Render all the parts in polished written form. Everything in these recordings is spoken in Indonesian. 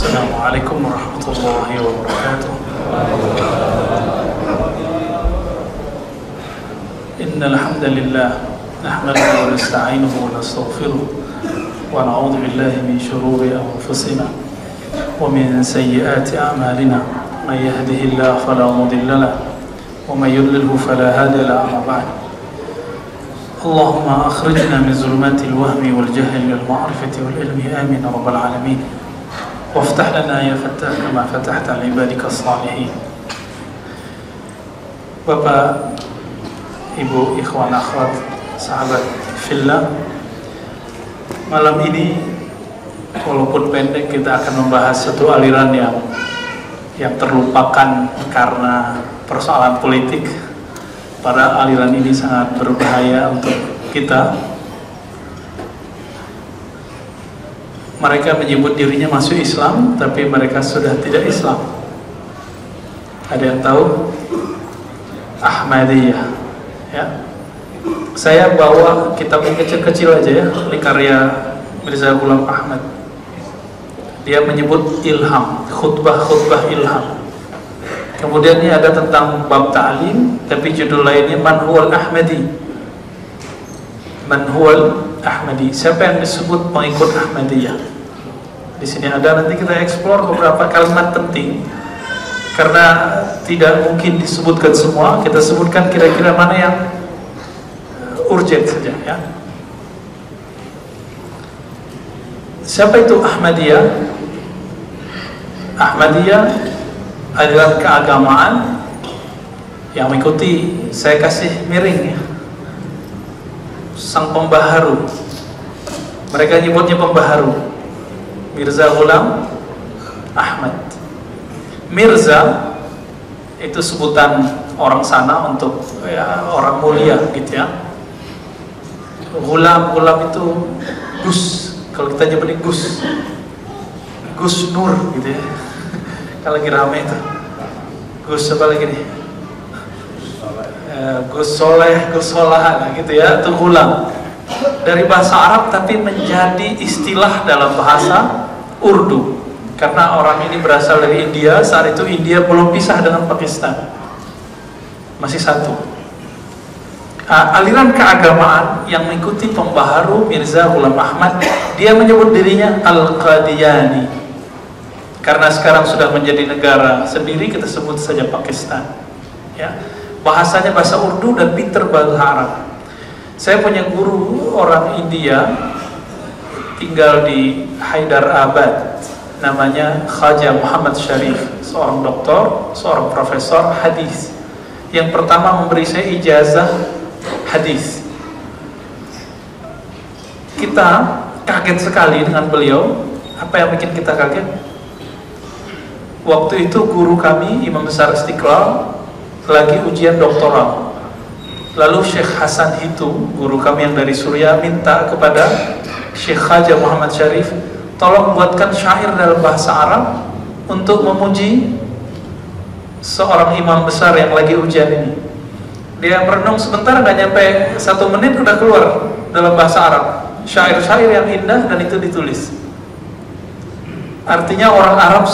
Assalamualaikum warahmatullahi wabarakatuh. Innal hamdalillah nahmaduhu wa nasta'inuhu wa nastaghfiruh wa na'udzu billahi min shururi anfusina wa min sayyiati a'malina. May yahdihillahu fala mudilla lahu wa may yudlilhu fala hadiya lahu. Amma ba'd. Allahumma akhrijna min zulumatil wahmi wal jahli wal ma'rifati wal ilmi amin ya rabbal alamin. Waftah lana ya fattah kama fatahta li ibadika salihin. Bapak, Ibu, ikhwan, akhwat, sahabat fillah, malam ini walaupun pendek kita akan membahas satu aliran yang terlupakan karena persoalan politik. Pada aliran ini sangat berbahaya untuk kita. Mereka menyebut dirinya masuk Islam, tapi mereka sudah tidak Islam. Ada yang tahu? Ahmadiyah. Ya. Saya bawa kitab yang kecil-kecil aja ya, ini karya Mirza Ghulam Ahmad. Dia menyebut ilham, khutbah-khutbah ilham. Kemudian ini ada tentang bab ta'lim, tapi judul lainnya Man Huwal Ahmadi. Man Huwal Ahmadi. Siapa yang disebut pengikut Ahmadiyah? Di sini ada, nanti kita eksplor beberapa kalimat penting karena tidak mungkin disebutkan semua. Kita sebutkan kira-kira mana yang urgent saja ya. Siapa itu Ahmadiyah? Ahmadiyah adalah keagamaan yang mengikuti, saya kasih miring ya, sang pembaharu. Mereka nyebutnya pembaharu, Mirza Ghulam Ahmad. Mirza itu sebutan orang sana untuk ya, orang mulia gitu ya. Ghulam itu Gus, kalau kita nyebutnya Gus Nur gitu ya. Kalau lagi rame itu Gus apa lagi nih? Gus Soleh, Gus Solah gitu ya, itu Ghulam. Dari bahasa Arab tapi menjadi istilah dalam bahasa Urdu karena orang ini berasal dari India. Saat itu India belum pisah dengan Pakistan, masih satu. Aliran keagamaan yang mengikuti pembaharu Mirza Ghulam Ahmad, dia menyebut dirinya Al-Qadiani. Karena sekarang sudah menjadi negara sendiri, kita sebut saja Pakistan ya. Bahasanya bahasa Urdu dan pinter bahasa Arab. Saya punya guru orang India tinggal di Hyderabad, namanya Khaja Muhammad Sharif, seorang doktor, seorang profesor hadis yang pertama memberi saya ijazah hadis. Kita kaget sekali dengan beliau. Apa yang bikin kita kaget? Waktu itu guru kami, Imam Besar Istiqlal, lagi ujian doktoral. Lalu Syekh Hasan Hitu, guru kami yang dari Suriah, minta kepada Syekh Khaja Muhammad Sharif, tolong buatkan syair dalam bahasa Arab untuk memuji seorang imam besar yang lagi ujian ini. Dia merenung sebentar, nggak nyampe 1 menit udah keluar dalam bahasa Arab syair-syair yang indah, dan itu ditulis. Artinya orang Arab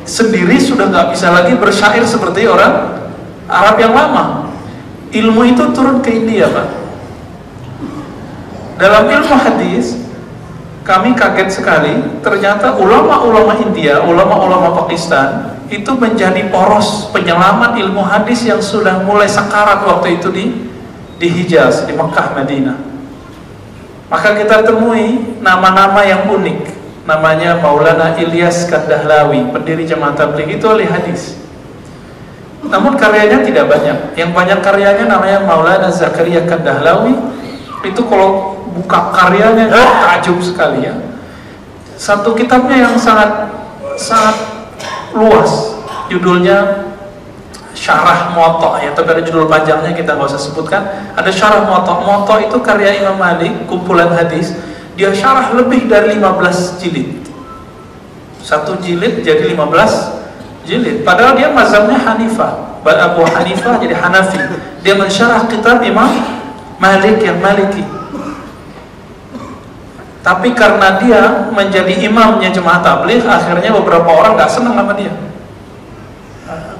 sendiri sudah nggak bisa lagi bersyair seperti orang Arab yang lama. Ilmu itu turun ke India, Pak. Dalam ilmu hadis kami kaget sekali, ternyata ulama-ulama India, ulama-ulama Pakistan itu menjadi poros penyelamat ilmu hadis yang sudah mulai sekarat waktu itu di Hijaz, di Mekah, Madinah. Maka kita temui nama-nama yang unik. Namanya Maulana Ilyas Kandahlawi, pendiri Jamaah Tabligh, itu ahli hadis. Namun karyanya tidak banyak. Yang banyak karyanya namanya Maulana Zakaria Kandahlawi. Itu kalau buka karyanya takjub sekali ya. Satu kitabnya yang sangat luas, judulnya Syarah Muwatta ya, tapi ada judul panjangnya kita nggak usah sebutkan. Ada Syarah Muwatta. Muwatta itu karya Imam Malik, kumpulan hadis. Dia syarah lebih dari 15 jilid. Satu jilid jadi 15 jilid. Padahal dia mazhabnya Hanifah, Abu Hanifah jadi Hanafi. Dia mensyarah kitab Imam Malik yang Maliki. Tapi karena dia menjadi imamnya jemaah tabligh, akhirnya beberapa orang nggak senang sama dia.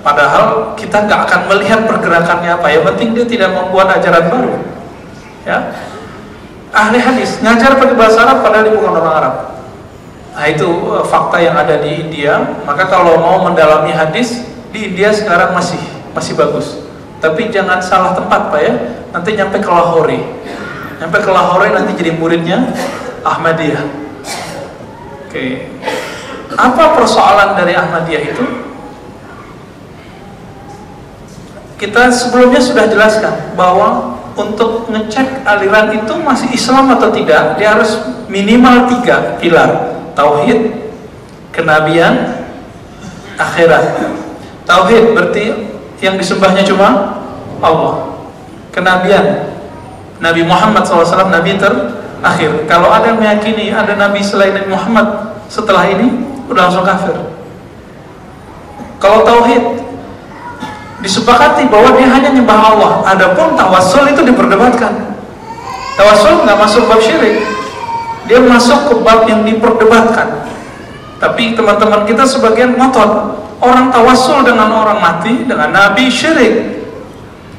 Padahal kita nggak akan melihat pergerakannya apa. Yang penting dia tidak membuat ajaran baru. Ya, ahli hadis ngajar pakai bahasa Arab padahal dia bukan orang Arab. Nah itu fakta yang ada di India. Maka kalau mau mendalami hadis di India sekarang masih bagus. Tapi jangan salah tempat Pak ya. Nanti nyampe ke Lahore. Nyampe ke Lahore nanti jadi muridnya Ahmadiyah. Oke. Apa persoalan dari Ahmadiyah itu? Kita sebelumnya sudah jelaskan bahwa untuk ngecek aliran itu masih Islam atau tidak, dia harus minimal 3 pilar: tauhid, kenabian, akhirat. Tauhid berarti yang disembahnya cuma Allah. Kenabian, Nabi Muhammad SAW Nabi terakhir. Kalau ada yang meyakini ada Nabi selain Nabi Muhammad setelah ini, udah langsung kafir. Kalau tauhid disepakati bahwa dia hanya nyembah Allah. Adapun tawassul itu diperdebatkan. Tawassul nggak masuk bab syirik, dia masuk ke bab yang diperdebatkan. Tapi teman-teman kita sebagian ngotot, orang tawassul dengan orang mati, dengan Nabi syirik.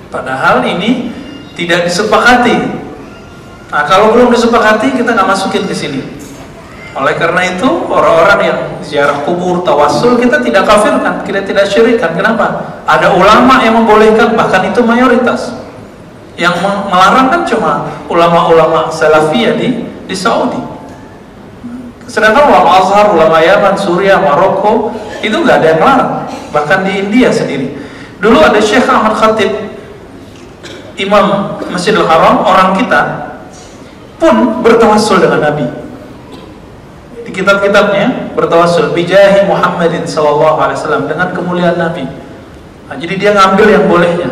Padahal ini tidak disepakati. Nah, kalau belum disepakati kita nggak masukin ke sini. Oleh karena itu orang-orang yang ziarah kubur, tawassul, kita tidak kafirkan, kita tidak syirikkan. Kenapa? Ada ulama yang membolehkan, bahkan itu mayoritas. Yang melarang kan cuma ulama-ulama salafiyah di Saudi. Sedangkan ulama Azhar, ulama Yaman, Suriah, Maroko itu nggak ada yang melarang. Bahkan di India sendiri. Dulu ada Syekh Ahmad Khatib, Imam Masjidil Haram, orang kita pun bertawassul dengan Nabi. Di kitab-kitabnya bertawassul bijahi Muhammadin sallallahu alaihi wasallam, dengan kemuliaan Nabi. Nah, jadi dia ngambil yang bolehnya.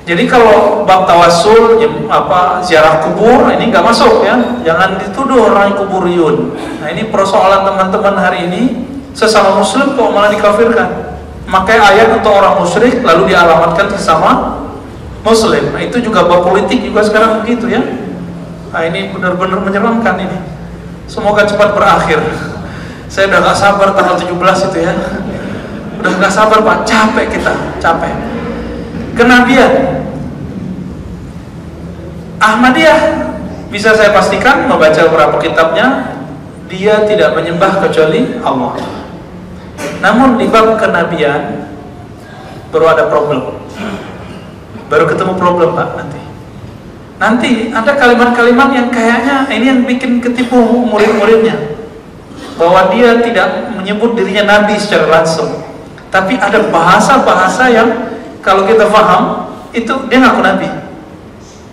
Jadi kalau bab tawassul ziarah kubur ini nggak masuk ya. Jangan dituduh orang kuburiyun. Nah, ini persoalan teman-teman hari ini, sesama muslim kok malah dikafirkan. Makai ayat untuk orang musyrik lalu dialamatkan sesama muslim. Nah, itu juga bab politik juga sekarang begitu ya. Nah, ini benar-benar menyeramkan ini. Semoga cepat berakhir. Saya udah gak sabar tanggal 17 itu ya. Udah gak sabar Pak, capek kita, capek. Kenabian Ahmadiyah, bisa saya pastikan membaca beberapa kitabnya, dia tidak menyembah kecuali Allah. Namun di bab kenabian baru ada problem. Baru ketemu problem Pak nanti ada kalimat-kalimat yang kayaknya ini yang bikin ketipu murid-muridnya, bahwa dia tidak menyebut dirinya Nabi secara langsung, tapi ada bahasa-bahasa yang kalau kita paham itu dia ngaku Nabi,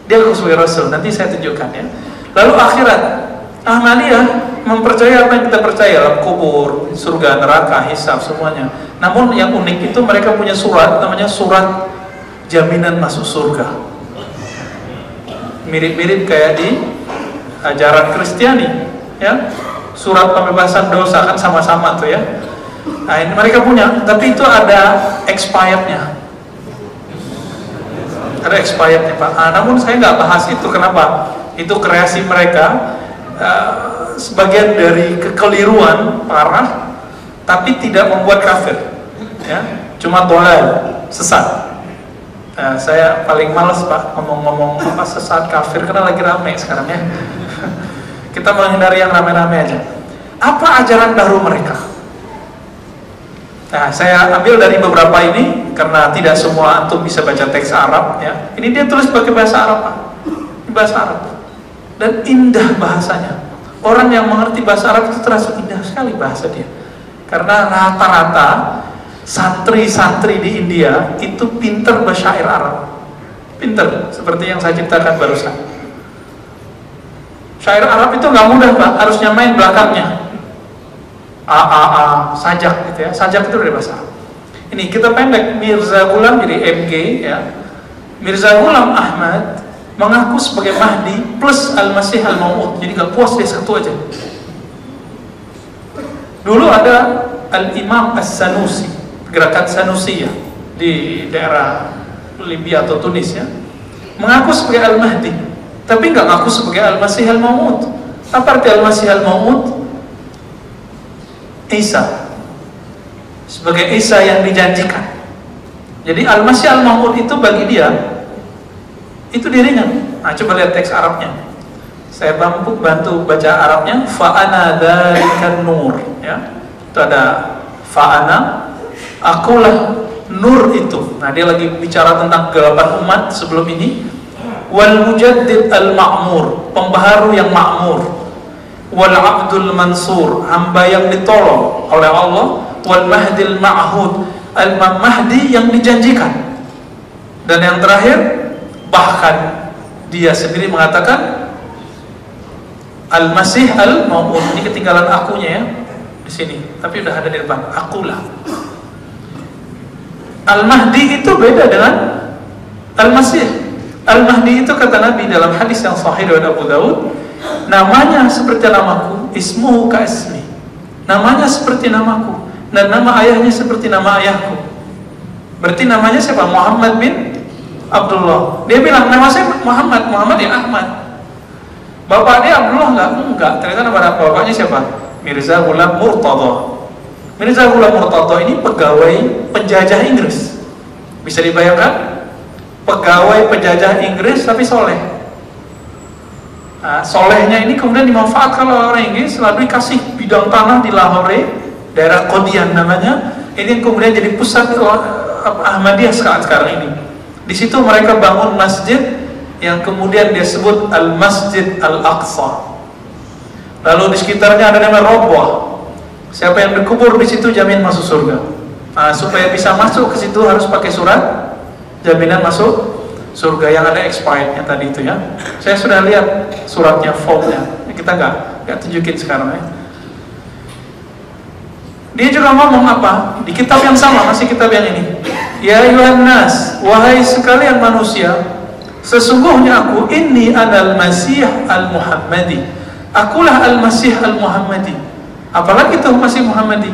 dia ngaku sebagai Rasul. Nanti saya tunjukkan ya. Lalu akhirat, Ahmadiyah mempercayai apa yang kita percaya, dalam kubur, surga, neraka, hisab, semuanya. Namun yang unik itu mereka punya surat, namanya surat jaminan masuk surga. Mirip-mirip kayak di ajaran Kristiani ya, surat pembebasan dosa kan sama-sama tuh ya. Nah ini mereka punya, tapi itu ada expirednya, ada expirednya Pak. Namun saya nggak bahas itu, kenapa? Itu kreasi mereka, sebagian dari kekeliruan parah, tapi tidak membuat kafir ya, cuma dolal, sesat. Saya paling males Pak ngomong-ngomong apa sesat kafir, karena lagi rame sekarang ya. Kita menghindari yang rame-rame aja. Apa ajaran baru mereka? Nah, saya ambil dari beberapa ini karena tidak semua antum bisa baca teks Arab ya. Ini dia tulis pakai bahasa Arab Pak. Ini bahasa Arab. Dan indah bahasanya. Orang yang mengerti bahasa Arab itu terasa indah sekali bahasa dia. Karena rata-rata santri-santri di India itu pinter bersyair Arab, pinter seperti yang saya ceritakan barusan. Syair Arab itu nggak mudah Pak, harus nyamain belakangnya a sajak gitu ya. Sajak itu dari bahasa Arab. Ini kita pendek, Mirza Ghulam jadi MG ya. Mirza Ghulam Ahmad mengaku sebagai Mahdi plus Al-Masih Al-Maud, jadi nggak puas dia satu aja. Dulu ada Al-Imam As-Sanusi, gerakan Sanusiyah di daerah Libya atau Tunis ya, mengaku sebagai Al-Mahdi, tapi nggak ngaku sebagai Al-Masih Al-Maud. Apa arti Al-Masih Al-Maud? Isa, sebagai Isa yang dijanjikan. Jadi Al-Masih Al-Maud itu bagi dia itu dirinya. Nah, coba lihat teks Arabnya. Saya bantu baca Arabnya. Fa'ana dzalikan nur, ya. Itu ada fa'ana, akulah nur itu. Nah, dia lagi bicara tentang kegelapan umat sebelum ini. Wal mujaddid al-ma'mur, pembaharu yang makmur. Wal abdul mansur, hamba yang ditolong oleh Allah. Wal mahdil ma'hud, al-mahdi yang dijanjikan. Dan yang terakhir, bahkan dia sendiri mengatakan Al-Masih Al-Maud. Ini ketinggalan akunya ya di sini, tapi udah ada di depan. Akulah. Al-Mahdi itu beda dengan Al-Masih. Al-Mahdi itu kata Nabi dalam hadis yang sahih dari Abu Daud, namanya seperti namaku, ismuhu ka ismi. Namanya seperti namaku dan nama ayahnya seperti nama ayahku. Berarti namanya siapa? Muhammad bin Abdullah. Dia bilang nama saya Muhammad, Muhammad ya Ahmad. Bapak dia Abdullah enggak. Ternyata nama bapaknya siapa? Mirza Ghulam Murtada. Mirza Ghulam Murtada ini pegawai penjajah Inggris. Bisa dibayangkan? Pegawai penjajah Inggris tapi soleh. Nah, solehnya ini kemudian dimanfaatkan oleh orang Inggris, lalu dikasih bidang tanah di Lahore, daerah Qadian namanya. Ini yang kemudian jadi pusat Ahmadiyah sekarang ini. Di situ mereka bangun masjid yang kemudian dia sebut Al-Masjid Al-Aqsa. Lalu di sekitarnya ada nama Rabwah. Siapa yang dikubur di situ jamin masuk surga. Nah, supaya bisa masuk ke situ harus pakai surat jaminan masuk surga yang ada expirednya tadi itu ya. Saya sudah lihat suratnya, formnya. Kita nggak tunjukin sekarang ya. Dia juga ngomong apa? Di kitab yang sama, masih kitab yang ini. Ya ayuhan nas, wahai sekalian manusia, sesungguhnya aku ini adalah Masih Al-Muhammadi. Akulah Al-Masih Al-Muhammadi. Apalagi itu Masih Muhammadi?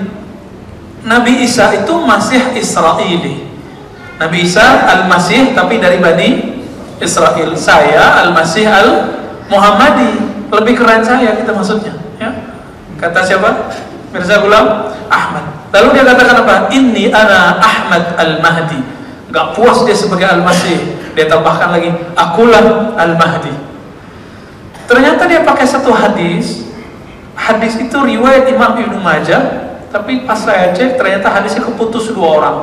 Nabi Isa itu Masih Israeli. Nabi Isa Al-Masih tapi dari Bani Israel. Saya Al-Masih Al-Muhammadi. Lebih keren saya kita maksudnya ya. Kata siapa? Mirza Ghulam Ahmad. Lalu dia katakan apa? Inni ana Ahmad Al-Mahdi. Gak puas dia sebagai Al-Masih, dia tambahkan lagi akulah Al-Mahdi. Ternyata dia pakai satu hadis. Hadis itu riwayat Imam Ibnu Majah, tapi pas saya cek ternyata hadisnya keputus dua orang.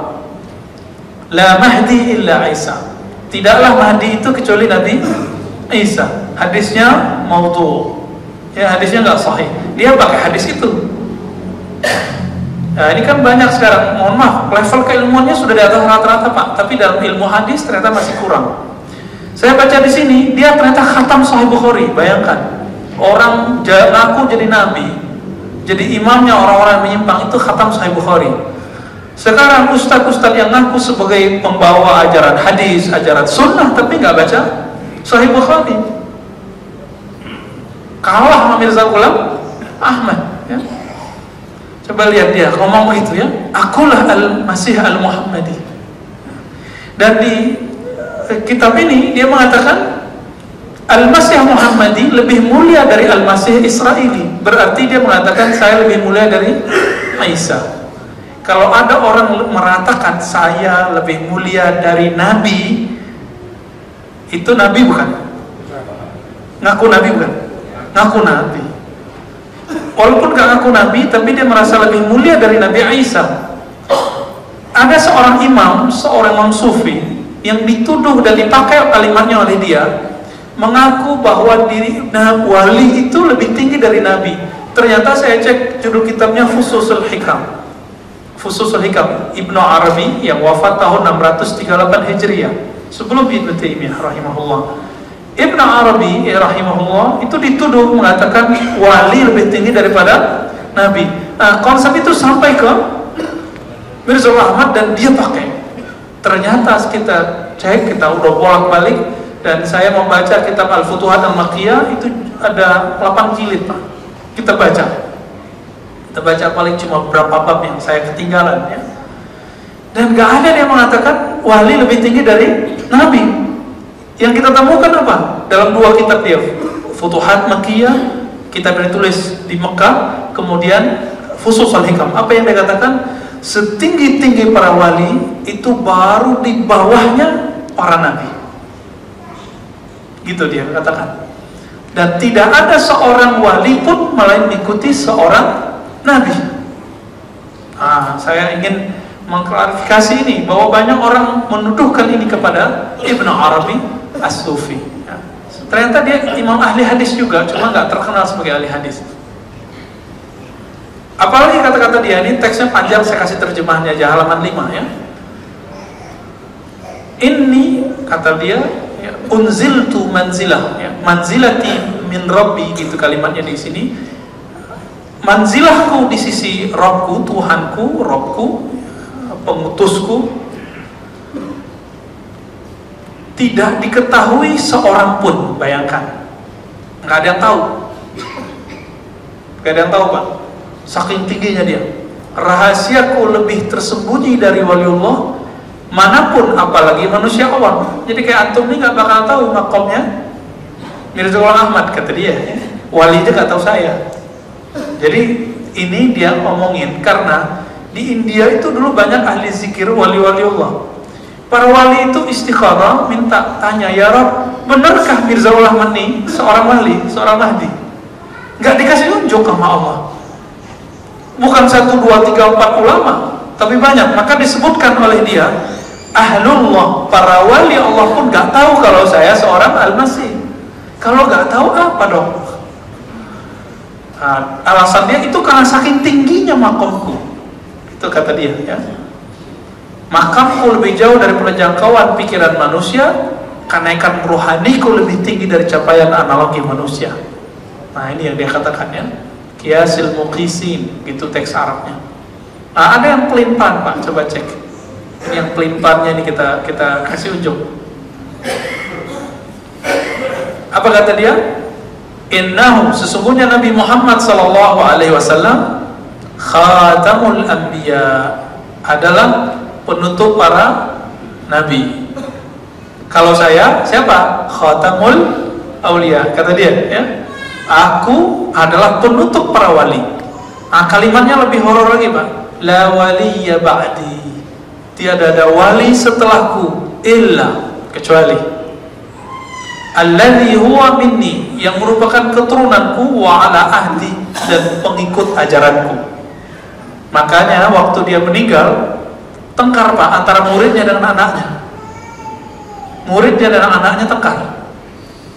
La Mahdi illa Isa. Tidaklah Mahdi itu kecuali Nabi Isa. Hadisnya maudhu. Ya, hadisnya nggak sahih. Dia pakai hadis itu. Nah, ini kan banyak sekarang. Mohon maaf, level keilmuannya sudah di atas rata-rata Pak, tapi dalam ilmu hadis ternyata masih kurang. Saya baca di sini, dia ternyata khatam Sahih Bukhari. Bayangkan, orang ngaku jadi nabi, jadi imamnya orang-orang yang menyimpang itu khatam Sahih Bukhari. Sekarang ustadz-ustadz yang ngaku sebagai pembawa ajaran hadis, ajaran sunnah, tapi nggak baca Sahih Bukhari. Kalah sama Mirza Ghulam Ahmad. Ya. Coba lihat dia ngomong begitu ya. Akulah Al-Masih Al-Muhammadi. Dan di kitab ini dia mengatakan Al-Masih Muhammadi lebih mulia dari Al-Masih Israeli. Berarti dia mengatakan saya lebih mulia dari Isa. Kalau ada orang meratakan saya lebih mulia dari Nabi, itu Nabi bukan? Ngaku Nabi bukan? Ngaku Nabi. Walaupun gak ngaku Nabi, tapi dia merasa lebih mulia dari Nabi Isa. Ada seorang imam, seorang imam sufi yang dituduh dan dipakai kalimatnya oleh dia, mengaku bahwa diri wali itu lebih tinggi dari Nabi. Ternyata saya cek judul kitabnya Fususul Hikam. Fususul Hikam Ibnu Arabi yang wafat tahun 638 Hijriah, sebelum Ibnu Taimiyah rahimahullah. Ibnu Arabi rahimahullah itu dituduh mengatakan wali lebih tinggi daripada Nabi. Nah, konsep itu sampai ke Mirza Ahmad dan dia pakai. Ternyata kita cek, kita udah bolak-balik, dan saya membaca kitab Al-Futuhat Al-Makkiyah itu ada 8 jilid Pak. Kita baca paling cuma berapa bab yang saya ketinggalan ya. Dan gak ada yang mengatakan wali lebih tinggi dari Nabi. Yang kita temukan apa? Dalam dua kitab dia, Futuhat Makkiyah, kitab yang ditulis di Mekah, kemudian Fususul Hikam. Apa yang dia katakan? Setinggi-tinggi para wali itu baru di bawahnya para nabi. Gitu dia katakan. Dan tidak ada seorang wali pun mengikuti seorang nabi. Saya ingin mengklarifikasi ini, bahwa banyak orang menuduhkan ini kepada Ibnu Arabi As-Sufi. Ternyata dia imam ahli hadis juga, cuma nggak terkenal sebagai ahli hadis. Apalagi kata-kata dia ini, teksnya panjang, saya kasih terjemahnya aja, halaman 5 ya. Ini kata dia, ya, unziltu manzilah, ya, manzilati min rabbi, gitu kalimatnya di sini. Manzilahku di sisi Rabbku, Tuhanku, Rabbku, pengutusku, tidak diketahui seorang pun. Bayangkan, nggak ada yang tahu, nggak ada yang tahu Pak. Saking tingginya dia. Rahasiaku lebih tersembunyi dari waliullah manapun, apalagi manusia awam. Jadi kayak antum ini nggak bakal tahu makomnya Mirza Ghulam Ahmad, kata dia. Wali aja nggak tahu saya. Jadi ini dia ngomongin karena di India itu dulu banyak ahli zikir, wali-wali Allah. Para wali itu istikharah, minta, tanya, ya Rabb, benarkah Mirza Ghulam Ahmad ini seorang wali, seorang mahdi? Nggak dikasih unjuk sama Allah. Bukan 1, 2, 3, 4 ulama, tapi banyak. Maka disebutkan oleh dia, ahlullah, para wali Allah pun nggak tahu kalau saya seorang al-masih. Kalau nggak tahu apa dong? Alasan dia itu karena saking tingginya makomku. Itu kata dia, ya. Makamku lebih jauh daripada jangkauan pikiran manusia, kenaikan rohaniku lebih tinggi dari capaian analogi manusia. Nah, ini yang dia katakan, ya. Qiyasil muqisin, gitu teks Arabnya. Ada yang pelimpan Pak, coba cek. Ini yang pelimpannya ini kita kasih unjuk. Apa kata dia? Innahu, sesungguhnya Nabi Muhammad sallallahu alaihi wasallam khatamul anbiya, adalah penutup para nabi. Kalau saya siapa? Khatamul auliya, kata dia, ya. Aku adalah penutup para wali. Kalimatnya lebih horor lagi Pak. La waliya ba'di, tiada ada wali setelahku illa, kecuali alladzi huwa minni, yang merupakan keturunanku, wa ala ahdi, dan pengikut ajaranku. Makanya waktu dia meninggal, tengkar Pak antara muridnya dengan anaknya. Muridnya dan anaknya tengkar.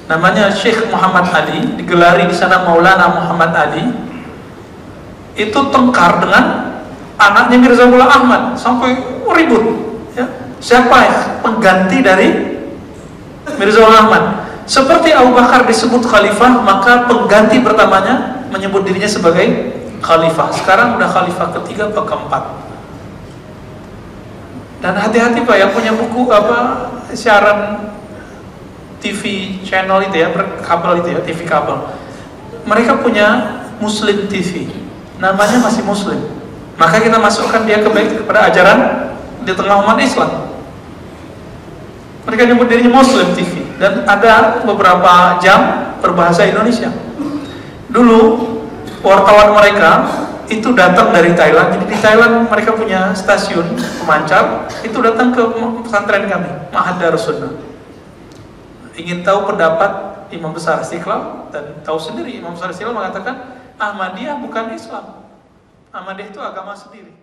Namanya Syekh Muhammad Ali, digelari di sana Maulana Muhammad Ali. Itu tengkar dengan anaknya Mirza Ghulam Ahmad sampai ribut, ya. Siapa ya pengganti dari Mirza Ghulam Ahmad? Seperti Abu Bakar disebut khalifah, maka pengganti pertamanya menyebut dirinya sebagai khalifah. Sekarang udah khalifah ketiga atau keempat. Dan hati-hati Pak yang punya buku siaran TV channel itu ya, kabel itu ya, TV kabel. Mereka punya Muslim TV, namanya masih Muslim. Maka kita masukkan dia kepada ajaran di tengah umat Islam. Mereka nyebut dirinya Muslim TV, dan ada beberapa jam berbahasa Indonesia. Dulu wartawan mereka itu datang dari Thailand. Jadi di Thailand mereka punya stasiun pemancar, itu datang ke pesantren kami, Ma'had Darus Sunnah. Ingin tahu pendapat Imam Besar Istiqlal, dan tahu sendiri Imam Besar Istiqlal mengatakan Ahmadiyah bukan Islam. Ahmadiyah itu agama sendiri.